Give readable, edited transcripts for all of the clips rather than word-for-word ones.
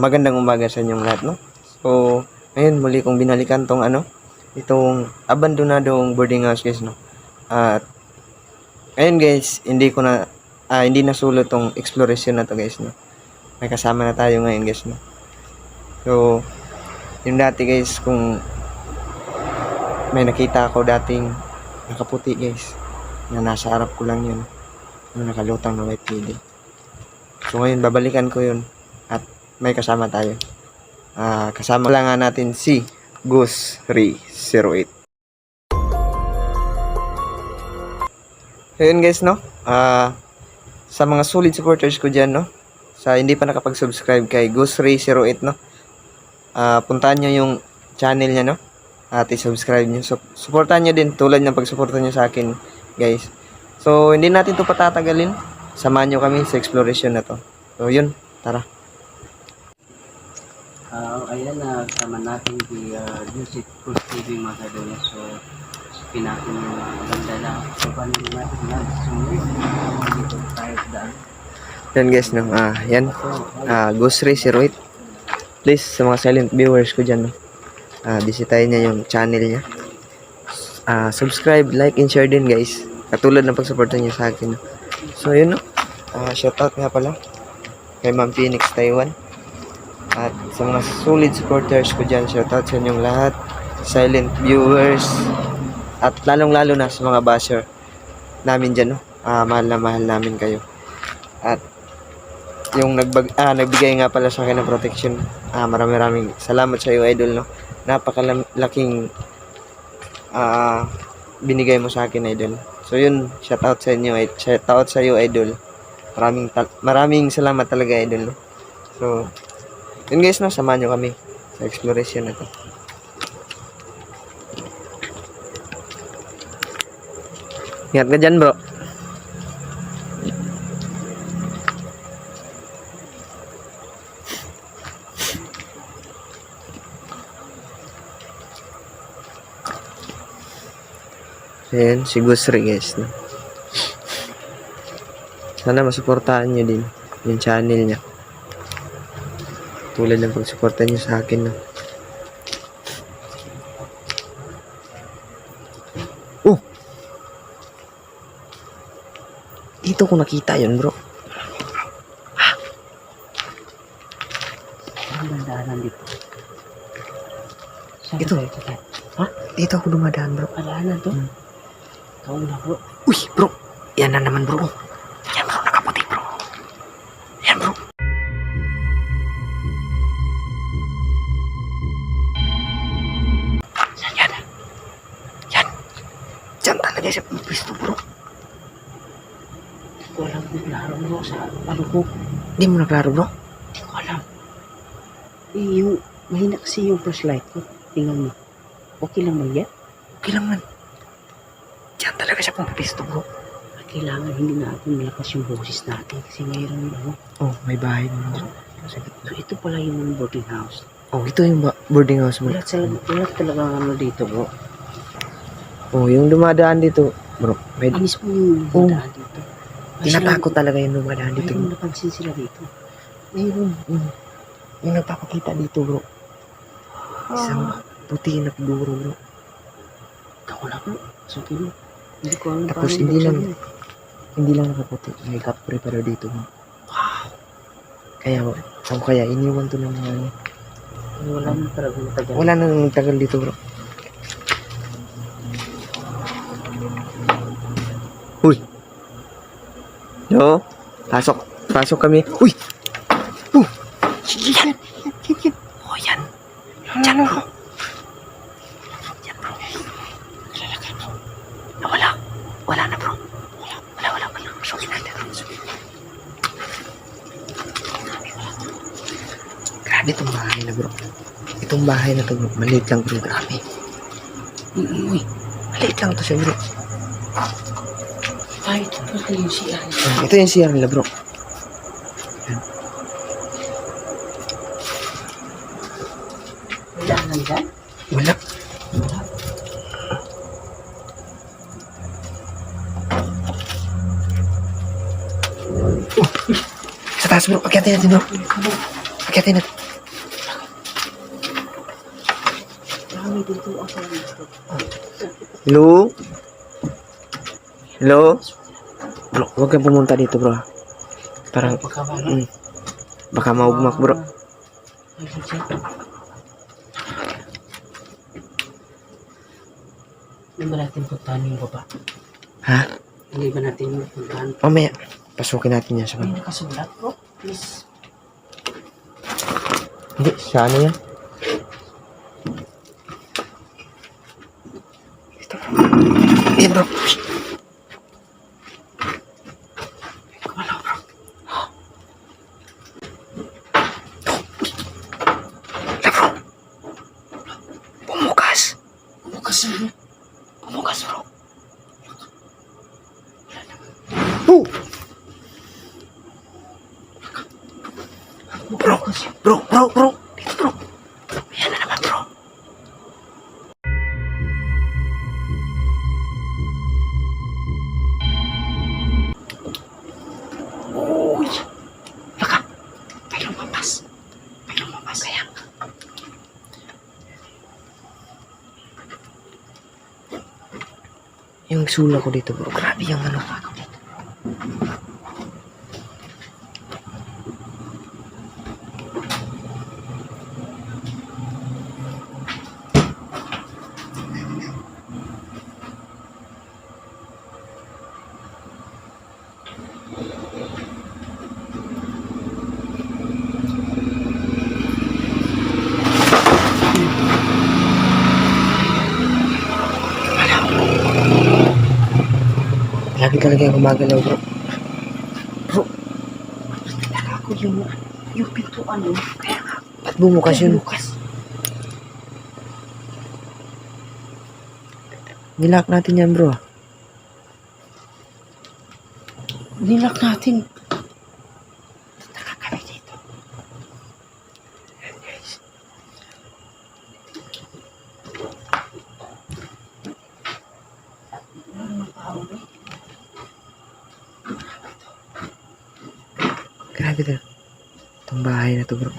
magandang umaga sa inyong lahat, no? So, ngayon muli kong binalikan tong itong abandonadong boarding house, guys, no? At ngayon, guys, hindi na sulot tong exploration na to, guys, no? May kasama na tayo ngayon, guys, no? So, yung dati, guys, kung may nakita ako dating nakaputi, guys, na nasa harap ko lang yun, yung nakalutang na white lady. So, ngayon babalikan ko yun at may kasama tayo. Kasama lang nga natin si Goose 308. So yun, guys, no? Sa mga solid supporters ko dyan, no? Sa hindi pa nakapag-subscribe kay Goose 308, no? Puntahan nyo yung channel niya, no? At i-subscribe nyo. So, supportahan nyo din tulad ng pag-suporta nyo sa akin, guys. So, hindi natin to patatagalin. Samahan nyo kami sa exploration na to. So, yun. Tara. Ayan, kasama natin si Music Cruise TV, mga kadola. So, pinakin yung ganda na. So, paano natin sumunod? Dito tayo daan. Yan, guys, no? Yan. Ghost Ray 08. Please, sa mga silent viewers ko dyan, no? Bisitahin niya yung channel niya. Subscribe, like, and share din, guys. Katulad ng pag-suporta niyo sa akin, no? So, yun, no? Shoutout nga pala kay Ma'am Phoenix Taiwan. At sa mga solid supporters ko dyan, shoutout sa inyong lahat, silent viewers, at lalong-lalo na sa mga basher namin dyan, no? Mahal na mahal namin kayo. At yung nagbigay nga pala sa akin ng protection, maraming salamat sa iyo, idol, no? Napakalaking binigay mo sa akin, idol. So yun, shoutout sa inyo, shoutout sa iyo, idol. Maraming salamat talaga, idol, no? So yun, guys, no? Samahan nyo kami sa exploration na to. Ingat ka dyan, bro. Ayan, si Gusri, guys, no? Sana masuportahan nyo din yung channel niya. Tulad ng pagsuporta niyo sa akin, no? Oh! Dito ko nakita yun, bro. Ang dandaanan dito. Ito. Ha? Dito ako dumadaan, bro. Daanan to? Kauna, bro. Uy, bro! Yan na naman, bro. Yan, bro. Nakaputi, bro. Yan, bro. Diyan talaga siya pwesto, bro. Hindi ko alam kung klaro, bro, sa ano ko. Hindi mo na klaro, bro? Hindi ko alam. Yung mahina kasi yung flashlight ko. Tingnan mo. Okay lang man yan? Okay lang man. Diyan talaga siya pwesto, bro. Kailangan hindi natin malakas yung boses natin kasi mayroon ano. Oh, may bahay mo dyan. So ito pala yung boarding house. Oh, ito yung boarding house mo. Wala talaga ano dito, bro. Oh, yung dumadaan dito, bro. May Anis mo yung daan dito. tinatakot talaga yung dumadaan dito. Mayroon napansin sila dito. Mayroon. Yung nagpapakita dito, bro. Isang puti na figuro, bro. Ako na, bro. Suki mo. Hindi ko alam. Tapos hindi lang nakaputi. May kapre pero dito, bro. Wow. Kaya iniwan to ng mga ano. Wala nang talaga matagal. Wala nang nagtagal dito, bro. Uy! Yo! Pasok kami. Uy! Yan! Oh, yan! Diyan, bro! Yan, bro! Lalakad, bro. Wala na, bro. Wala. Sukin natin, bro. Grabe itong bahay na, bro. Itong bahay na to, bro. Maliit lang, bro. Grabe. Uy! Maliit lang to siya, bro. Ay, ito pala yung CR. Ito yung CR nila, bro. Wala nang dyan? Wala. Sa taas, bro. Pagkyatin natin, bro. Pagkyatin natin. May dito ako dito. Hello? Hello? Bro, huwag kang pumunta dito, bro. Parang, Pagkabala. baka maugmak, bro. Ay, sige. Hindi ba natin puntahan yung baba? Ha? Hindi ba natin puntahan? Mamaya, pasukin natin yan sa May baba. nakasulat, bro. Please. Hindi, sa ano yan? Ito, bro. Eh, bro. Kumalaw, bro. Pumukas. Bukas na, bro. Pumukas, bro. Oh! Bro, bro. Dito, bro. Ayan na naman, bro. Uy! Baka, may lumabas. Kaya, yung sula ko dito, bro. Grabe yung ano. Lagi talaga yung gumagalaw, bro. Bro, Ako yung pintuan, no? Kaya nga. ba't bumukas yun? Bukas. Nilock natin yan, bro. Nilak natin. Nakakami dito. Ayan, guys. Grabe to. Itong bahay na to, bro.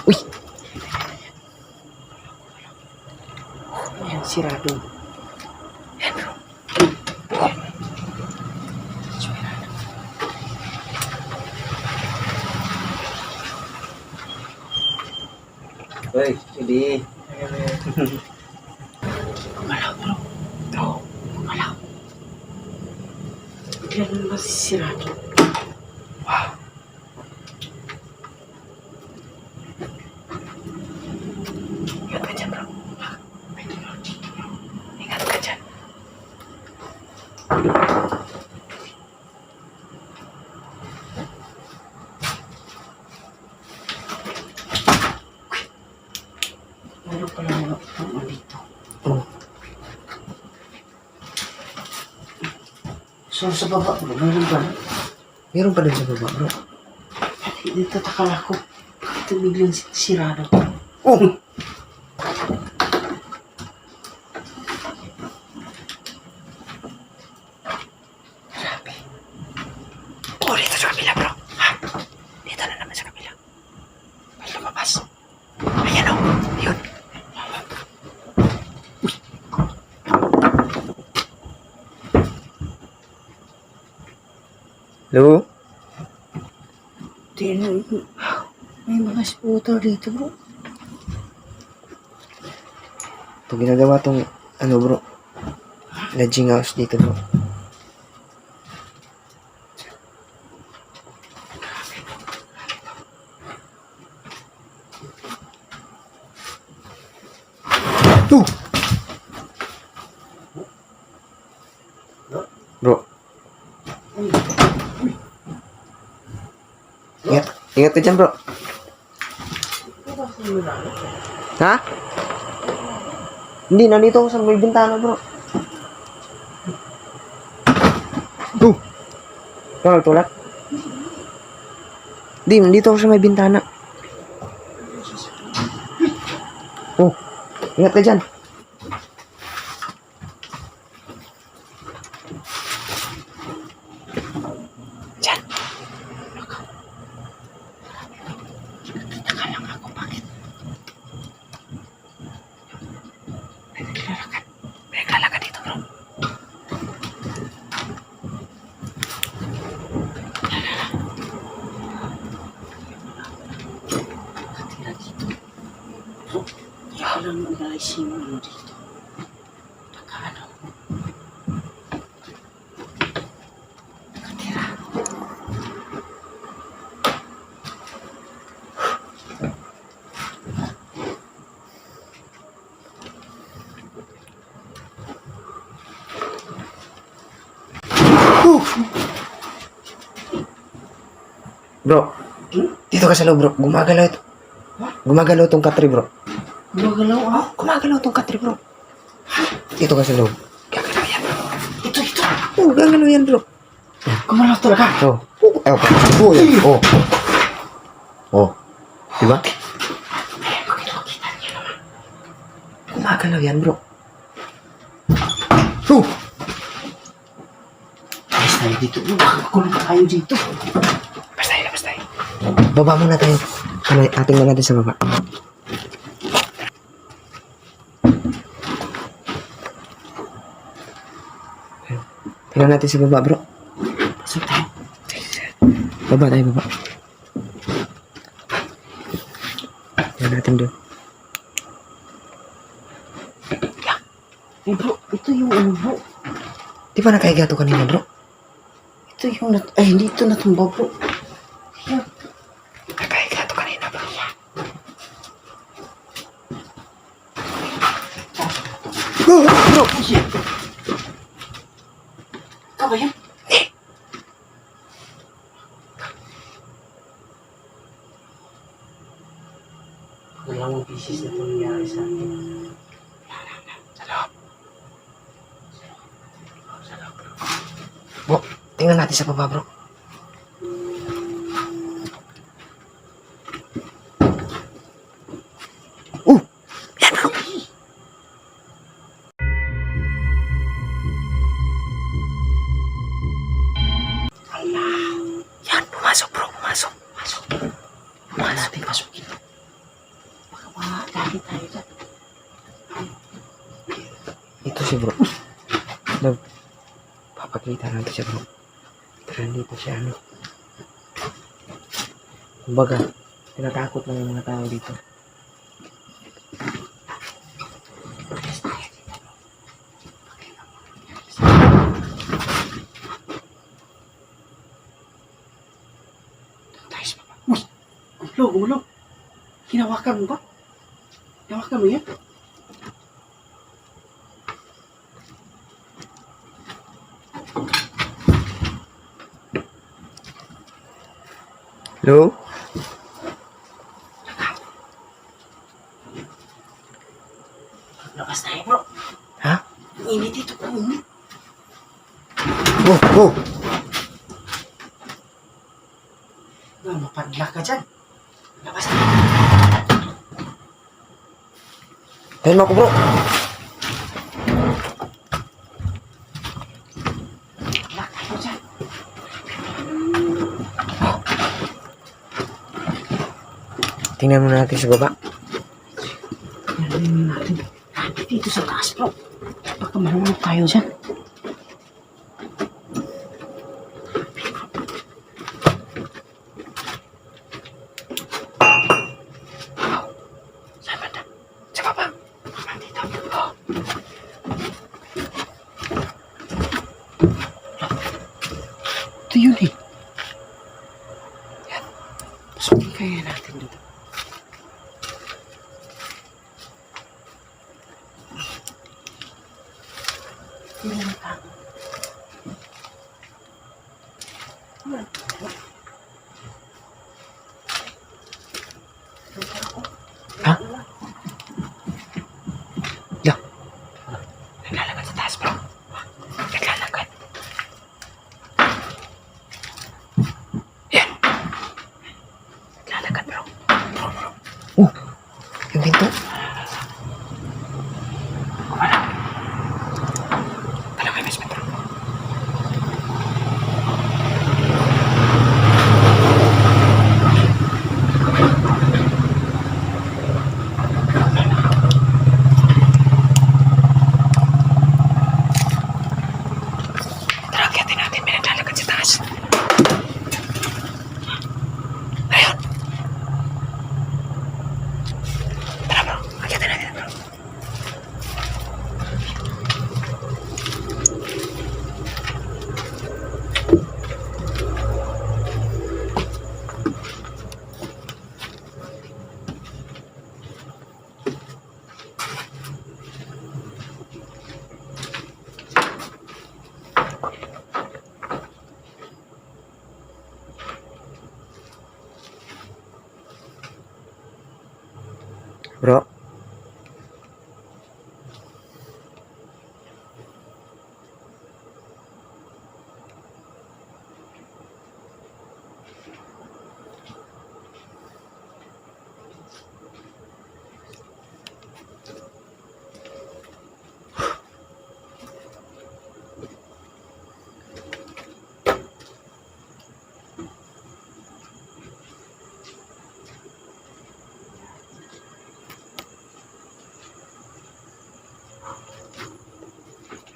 Uy! Ayan, sirado. Ayan, bro. Uy, hindi. Kumalaw, bro. Bro, Kumalaw. Bigla na naman sirado. wow. Ingat ka dyan, bro. May tulog dito, bro. Ingat ka dyan. Meron pala mga puno dito. Oh, So, sa baba, bro, meron ba? meron pa din sa baba, bro. Dito takala ko. Ito biglang sirado. Oh! Grabe. Oh, dito sa kabila, bro. Ha? Dito na naman sa kabila. May lumabas. Ayan, oh. Ayun. Hello? Tingnan, may mga scooter dito, bro. Ito ginagawa tong, ano, bro. Lodging house dito, bro. Tuh! Bro. Ingat. Ingat ka dyan, bro. Ha? Hindi, nandito ako sa may bintana, bro. Tuh! Ikaw nagtulak? Di, dito ako sa may bintana. Oh, ingat ka dyan. Dyan. Nakalang ako, bakit? May naglalakad dito, bro. Katira dito. Bro, kaya ko lang nag-aising ano dito. Nakaano. Katira. Bro, dito ka sa loob, bro. Gumagalaw ito. Gumagalaw tong katri, bro. Gumagalaw ah? Gumagalaw tong katri, bro. Dito ka sa loob. Gagalaw yan, bro. Ito. Oh, gagalaw yan, bro. Gumalaw talaga. Oh. Oh, oh, yan. Oh. Oh. Diba? Gumagalaw yan, bro. Oh. Alis tayo dito. Makakakulong tayo dito. Basta tayo. Baba muna tayo. Ano, ating na natin sa baba. Tingnan natin sa baba, bro. Pasok tayo. Baba tayo, baba. Tingnan natin doon. Eh bro, ito yung ano bro. Di ba nakahiga to kanina, bro? Ito yung ay hindi ito natumba bro. Yan. Nakahiga to kanina, bro. Oh, bro! Ikaw ba yan? Dalawang pieces na ito nangyari sa akin. Sa loob bro. Bro, tingnan natin sa baba, bro. Yan, bro. Yan, pumasok, bro. Pumasok. Baka natin pasukin. Baka makakakit tayo dyan. Ito si bro. Love. Papakita natin siya, bro. Pero dito siya, ano. Kumbaga, tinatakot lang yung mga tao dito. Uy! Gumulaw. Hinawakan mo ba? Hinawakan mo yan? Hello? Labas tayo bro. Ha? Ang init ito. Ang init. Oh, oh! Mapadla ka dyan. Labas tayo. Tayo mo ako, bro. Padla tayo dyan. Tingnan muna natin sa baba. Tingnan natin. Dito sa taas bro. Baka mahulog tayo dyan. Saan ba na? Sa baba. Baba dito. Oh. Ito yun eh. Yan. Pasukin kaya natin dito. Hindi naman tao. Ha? Ya. Naglalakad sa taas, bro. Naglalakad. pinto. Tara kayo, basement bro. Tara, akyatin natin. May naglalakad sa taas. Ayun. Tara bro, akyatin natin bro. Bro.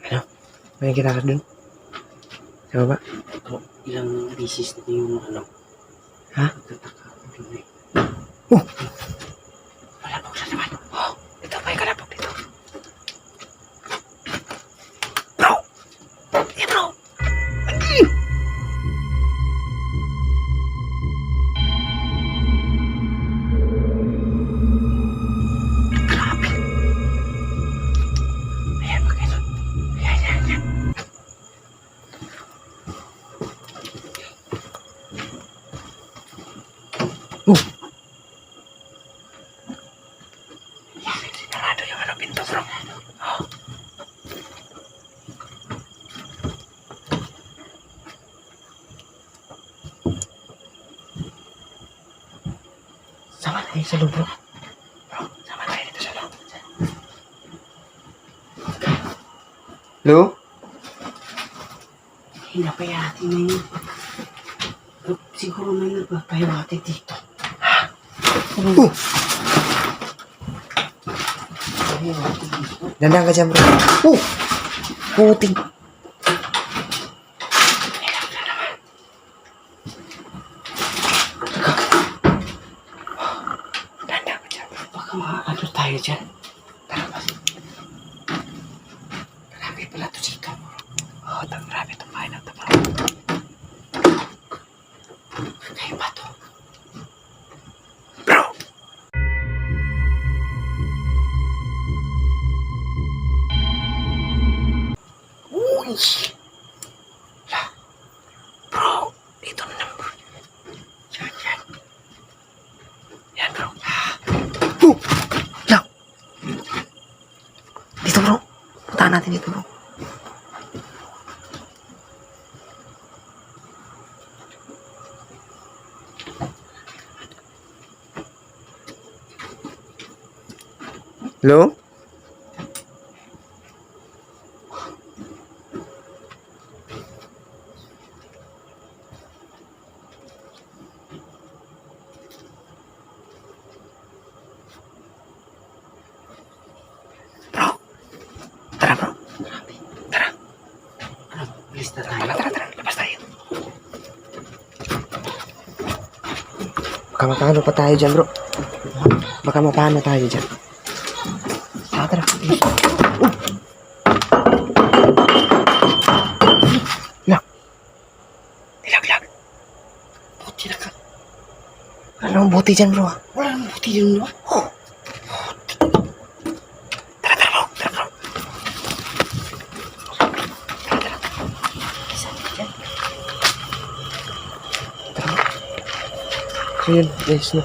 Ano? May ginagawa dun? Sa baba? Bro, ilang beses na yung ano. Ha? Nagtataka ako dun eh. Oh! Malapag sa naman. Oh! Ito, may kalapag dito. Bro! Eh bro! Agi! Grabe! Ayan, magkano? Ayan. Oh! Sinarado yung ano pinto bro. Oh. Sama tayo sa loob bro. Bro, sama tayo dito sa loob. Hello? Hinapayati na yun. Bro, siguro may nagpapayati dito. Oh! Payati dito. Dandang ka dyan bro. Oh! Puting. Dandang ka dyan bro. Baka maano tayo dyan. Tara ba? Grabe pala to chika bro. Oh, grabe itong bahay na ito bro. Kayo ba to? Bro! Uy! La. Bro! Dito na naman bro. Yan. Yan bro. Oh! La! Dito bro. Puntahan natin dito bro. Hello? Bro. Tara bro. Tara. Ano, bilis na tayo. Tara. Labas tayo. Baka mapano pa tayo dyan bro. Baka mapano tayo dyan. Tara. Nilaglag. Buti na ka. Anong buti dyan bro? Wala nang buti yun, no? Oh. Tara bro. So yun guys no.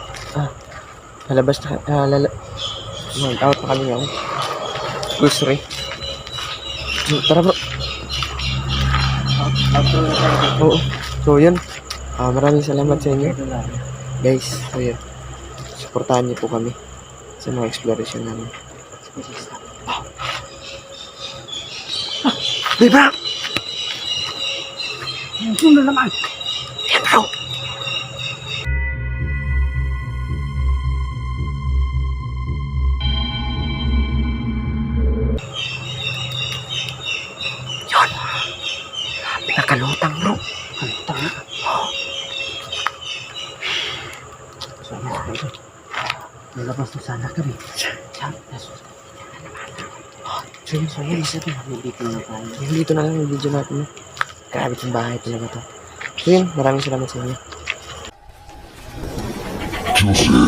Lalabas na mag-out na kami ng grocery. Tara bro. Outro na tayo dito. Oo. So yun. Maraming salamat sa inyo Ito lang. guys. So yun. Suportahan niyo po kami sa sa mga exploration namin. Hey, bro! Sino naman? Yan, bro! Yun! Nakalutang, bro. Ang tanga. Sana kami. Lalabas na sana kami. So yun, isa to. Nandito na tayo. Yung dito na lang yung video natin. Grabe yung bahay talaga to. So yun, maraming salamat sa inyo. Juicy.